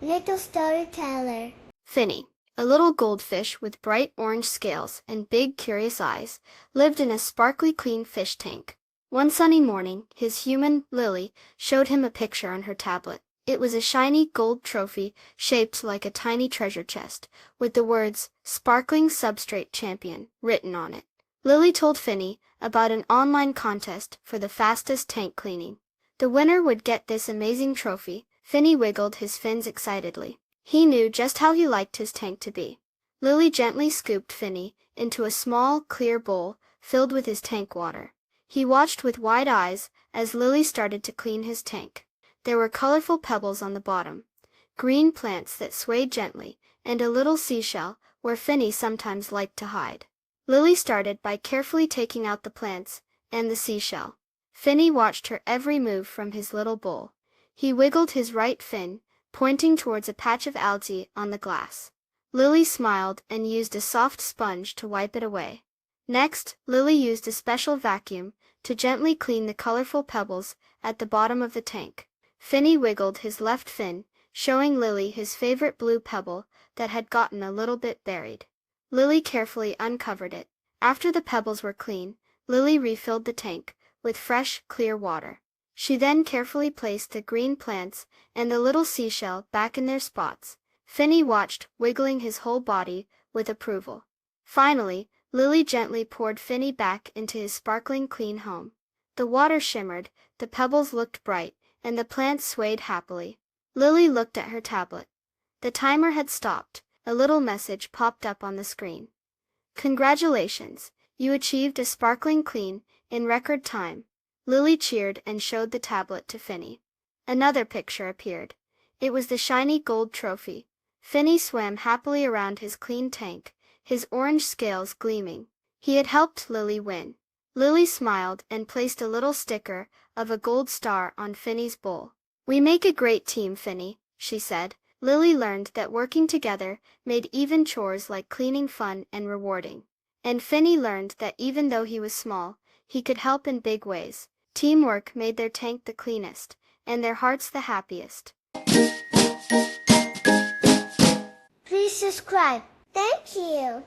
Little storyteller. Finny, a little goldfish with bright orange scales and big curious eyes, lived in a sparkly clean fish tank. One sunny morning, his human, Lily, showed him a picture on her tablet. It was a shiny gold trophy shaped like a tiny treasure chest, with the words, "Sparkling Substrate Champion," written on it. Lily told Finny about an online contest for the fastest tank cleaning. The winner would get this amazing trophy. Finny wiggled his fins excitedly. He knew just how he liked his tank to be. Lily gently scooped Finny into a small, clear bowl filled with his tank water. He watched with wide eyes as Lily started to clean his tank. There were colorful pebbles on the bottom, green plants that swayed gently, and a little seashell where Finny sometimes liked to hide. Lily started by carefully taking out the plants and the seashell. Finny watched her every move from his little bowl. He wiggled his right fin, pointing towards a patch of algae on the glass. Lily smiled and used a soft sponge to wipe it away. Next, Lily used a special vacuum to gently clean the colorful pebbles at the bottom of the tank. Finny wiggled his left fin, showing Lily his favorite blue pebble that had gotten a little bit buried. Lily carefully uncovered it. After the pebbles were clean, Lily refilled the tank with fresh, clear water. She then carefully placed the green plants and the little seashell back in their spots. Finny watched, wiggling his whole body with approval. Finally, Lily gently poured Finny back into his sparkling clean home. The water shimmered, the pebbles looked bright, and the plants swayed happily. Lily looked at her tablet. The timer had stopped. A little message popped up on the screen. "Congratulations, you achieved a sparkling clean in record time." Lily cheered and showed the tablet to Finny. Another picture appeared. It was the shiny gold trophy. Finny swam happily around his clean tank, his orange scales gleaming. He had helped Lily win. Lily smiled and placed a little sticker of a gold star on Finny's bowl. "We make a great team, Finny," she said. Lily learned that working together made even chores like cleaning fun and rewarding. And Finny learned that even though he was small, he could help in big ways. Teamwork made their tank the cleanest, and their hearts the happiest. Please subscribe. Thank you.